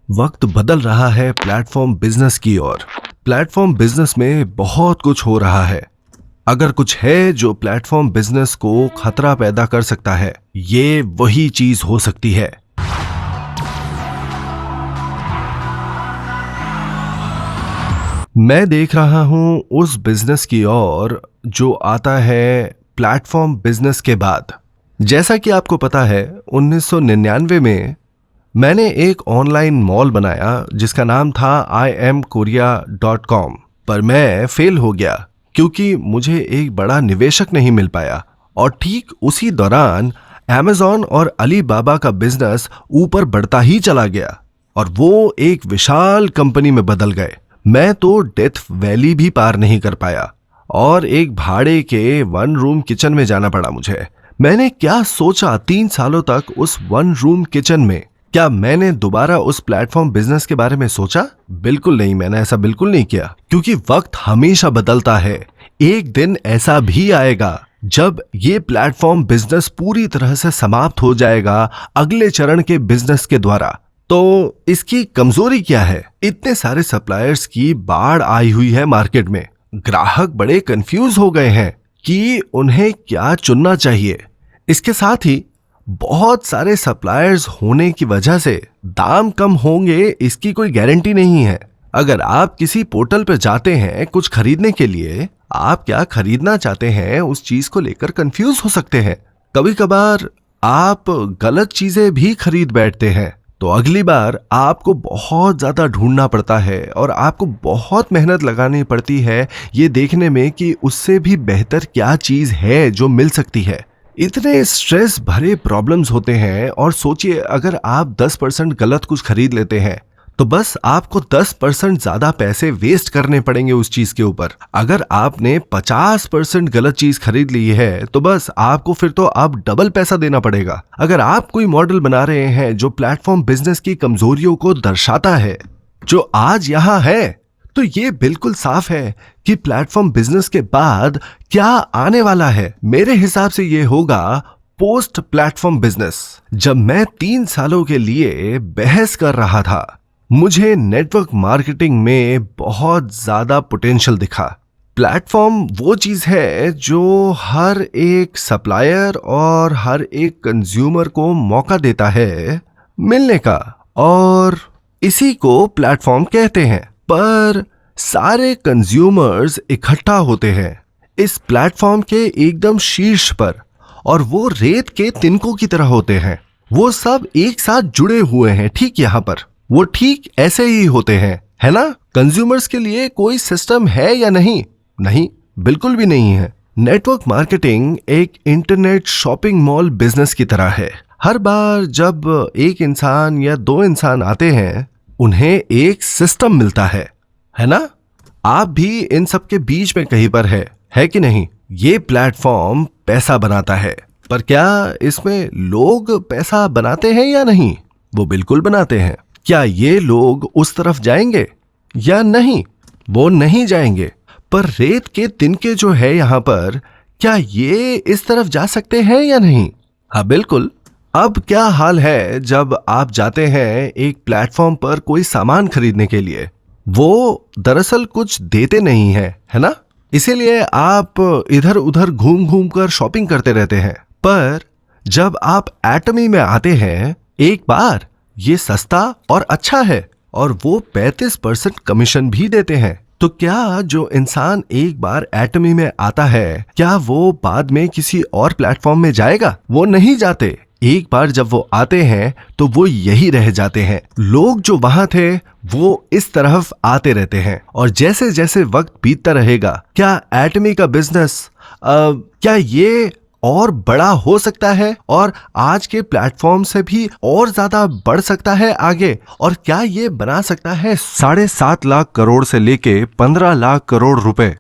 वक्त बदल रहा है प्लेटफॉर्म बिजनेस की ओर। प्लेटफॉर्म बिजनेस में बहुत कुछ हो रहा है। अगर कुछ है जो प्लेटफॉर्म बिजनेस को खतरा पैदा कर सकता है, ये वही चीज हो सकती है। मैं देख रहा हूं उस बिजनेस की ओर जो आता है प्लेटफॉर्म बिजनेस के बाद। जैसा कि आपको पता है, 1999 में मैंने एक ऑनलाइन मॉल बनाया जिसका नाम था IamKorea.com, पर मैं फेल हो गया क्योंकि मुझे एक बड़ा निवेशक नहीं मिल पाया। और ठीक उसी दौरान Amazon और अलीबाबा का बिजनेस ऊपर बढ़ता ही चला गया और वो एक विशाल कंपनी में बदल गए। मैं तो डेथ वैली भी पार नहीं कर पाया और एक भाड़े के 1 रूम किचन में जाना पड़ा मुझे। मैंने क्या सोचा 3 सालों तक उस 1 रूम किचन में? क्या मैंने दोबारा उस प्लेटफॉर्म बिजनेस के बारे में सोचा? बिल्कुल नहीं, मैंने ऐसा बिल्कुल नहीं किया, क्योंकि वक्त हमेशा बदलता है। एक दिन ऐसा भी आएगा जब ये प्लेटफॉर्म बिजनेस पूरी तरह से समाप्त हो जाएगा अगले चरण के बिजनेस के द्वारा। तो इसकी कमजोरी क्या है? इतने सारे सप्लायर्स की बाढ़ आई हुई है मार्केट में। ग्राहक बड़े कंफ्यूज हो गए हैं कि उन्हें क्या चुनना चाहिए। इसके साथ ही बहुत सारे सप्लायर्स होने की वजह से दाम कम होंगे इसकी कोई गारंटी नहीं है। अगर आप किसी पोर्टल पर जाते हैं कुछ खरीदने के लिए, आप क्या खरीदना चाहते हैं उस चीज को लेकर कंफ्यूज हो सकते हैं। कभी कभार आप गलत चीजें भी खरीद बैठते हैं, तो अगली बार आपको बहुत ज्यादा ढूंढना पड़ता है और आपको बहुत मेहनत लगानी पड़ती है ये देखने में कि उससे भी बेहतर क्या चीज है जो मिल सकती है। इतने स्ट्रेस भरे प्रॉब्लम्स होते हैं। और सोचिए, अगर आप 10% गलत कुछ खरीद लेते हैं तो बस आपको 10% ज्यादा पैसे वेस्ट करने पड़ेंगे उस चीज के ऊपर। अगर आपने 50% गलत चीज खरीद ली है तो बस आपको फिर तो आप डबल पैसा देना पड़ेगा। अगर आप कोई मॉडल बना रहे हैं जो प्लेटफॉर्म बिजनेस की कमजोरियों को दर्शाता है जो आज यहां है, तो ये बिल्कुल साफ है कि प्लेटफॉर्म बिजनेस के बाद क्या आने वाला है। मेरे हिसाब से ये होगा पोस्ट प्लेटफॉर्म बिजनेस। जब मैं 3 सालों के लिए बहस कर रहा था, मुझे नेटवर्क मार्केटिंग में बहुत ज्यादा पोटेंशियल दिखा। प्लेटफॉर्म वो चीज है जो हर एक सप्लायर और हर एक कंज्यूमर को मौका देता है मिलने का, और इसी को प्लेटफॉर्म कहते हैं। पर सारे कंज्यूमर्स इकट्ठा होते हैं इस प्लेटफॉर्म के एकदम शीर्ष पर, और वो रेत के तिनकों की तरह होते हैं। वो सब एक साथ जुड़े हुए हैं ठीक यहां पर। वो ठीक ऐसे ही होते हैं, है ना? कंज्यूमर्स के लिए कोई सिस्टम है या नहीं? नहीं, बिल्कुल भी नहीं है। नेटवर्क मार्केटिंग एक इंटरनेट शॉपिंग मॉल बिजनेस की तरह है। हर बार जब एक इंसान या 2 इंसान आते हैं, उन्हें एक सिस्टम मिलता है ना? आप भी इन सब के बीच में कहीं पर है कि नहीं? ये प्लेटफॉर्म पैसा बनाता है, पर क्या इसमें लोग पैसा बनाते हैं या नहीं? वो बिल्कुल बनाते हैं। क्या ये लोग उस तरफ जाएंगे या नहीं? वो नहीं जाएंगे। पर रेत के तिनके जो है यहां पर, क्या ये इस तरफ जा सकते हैं या नहीं? हाँ, बिल्कुल। अब क्या हाल है जब आप जाते हैं एक प्लेटफॉर्म पर कोई सामान खरीदने के लिए? वो दरअसल कुछ देते नहीं है ना? इसीलिए आप इधर उधर घूम घूम कर शॉपिंग करते रहते हैं। पर जब आप एटमी में आते हैं, एक बार ये सस्ता और अच्छा है और वो 35% कमीशन भी देते हैं। तो क्या जो इंसान एक बार एटमी में आता है, क्या वो बाद में किसी और प्लेटफॉर्म में जाएगा? वो नहीं जाते। एक बार जब वो आते हैं तो वो यही रह जाते हैं। लोग जो वहां थे वो इस तरफ आते रहते हैं, और जैसे जैसे वक्त बीतता रहेगा, क्या एटमी का बिजनेस क्या ये और बड़ा हो सकता है और आज के प्लेटफॉर्म से भी और ज्यादा बढ़ सकता है आगे? और क्या ये बना सकता है 7.5 लाख करोड़ से लेके 15 लाख करोड़ रुपए?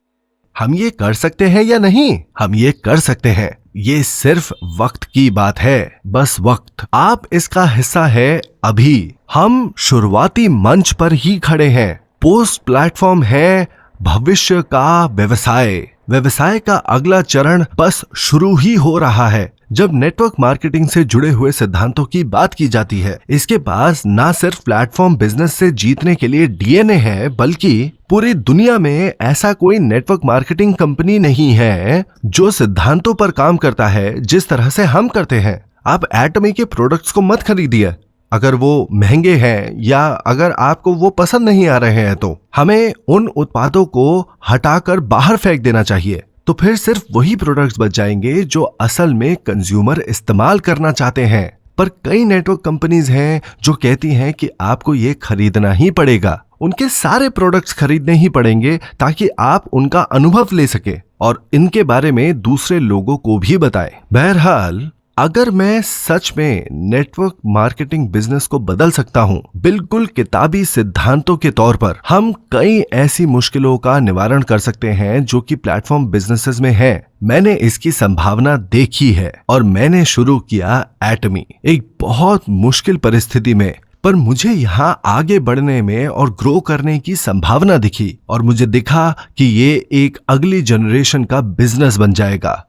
हम ये कर सकते हैं या नहीं? हम ये कर सकते हैं। ये सिर्फ वक्त की बात है, बस वक्त। आप इसका हिस्सा है अभी। हम शुरुआती मंच पर ही खड़े हैं। पोस्ट प्लेटफॉर्म है भविष्य का व्यवसाय। व्यवसाय का अगला चरण बस शुरू ही हो रहा है। जब नेटवर्क मार्केटिंग से जुड़े हुए सिद्धांतों की बात की जाती है, इसके पास ना सिर्फ प्लेटफॉर्म बिजनेस से जीतने के लिए डीएनए है, बल्कि पूरी दुनिया में ऐसा कोई नेटवर्क मार्केटिंग कंपनी नहीं है जो सिद्धांतों पर काम करता है जिस तरह से हम करते हैं। आप एटमी के प्रोडक्ट्स को मत खरीदिए अगर वो महंगे हैं या अगर आपको वो पसंद नहीं आ रहे हैं, तो हमें उन उत्पादों को हटाकर बाहर फेंक देना चाहिए। तो फिर सिर्फ वही प्रोडक्ट्स बच जाएंगे जो असल में कंज्यूमर इस्तेमाल करना चाहते हैं। पर कई नेटवर्क कंपनीज हैं जो कहती हैं कि आपको ये खरीदना ही पड़ेगा, उनके सारे प्रोडक्ट्स खरीदने ही पड़ेंगे ताकि आप उनका अनुभव ले सके और इनके बारे में दूसरे लोगों को भी बताएं। बहरहाल, अगर मैं सच में नेटवर्क मार्केटिंग बिजनेस को बदल सकता हूं बिल्कुल किताबी सिद्धांतों के तौर पर, हम कई ऐसी मुश्किलों का निवारण कर सकते हैं जो कि प्लेटफॉर्म बिजनेसेस में है। मैंने इसकी संभावना देखी है और मैंने शुरू किया एटमी एक बहुत मुश्किल परिस्थिति में, पर मुझे यहाँ आगे बढ़ने में और ग्रो करने की संभावना दिखी और मुझे दिखा कि ये एक अगली जनरेशन का बिजनेस बन जाएगा।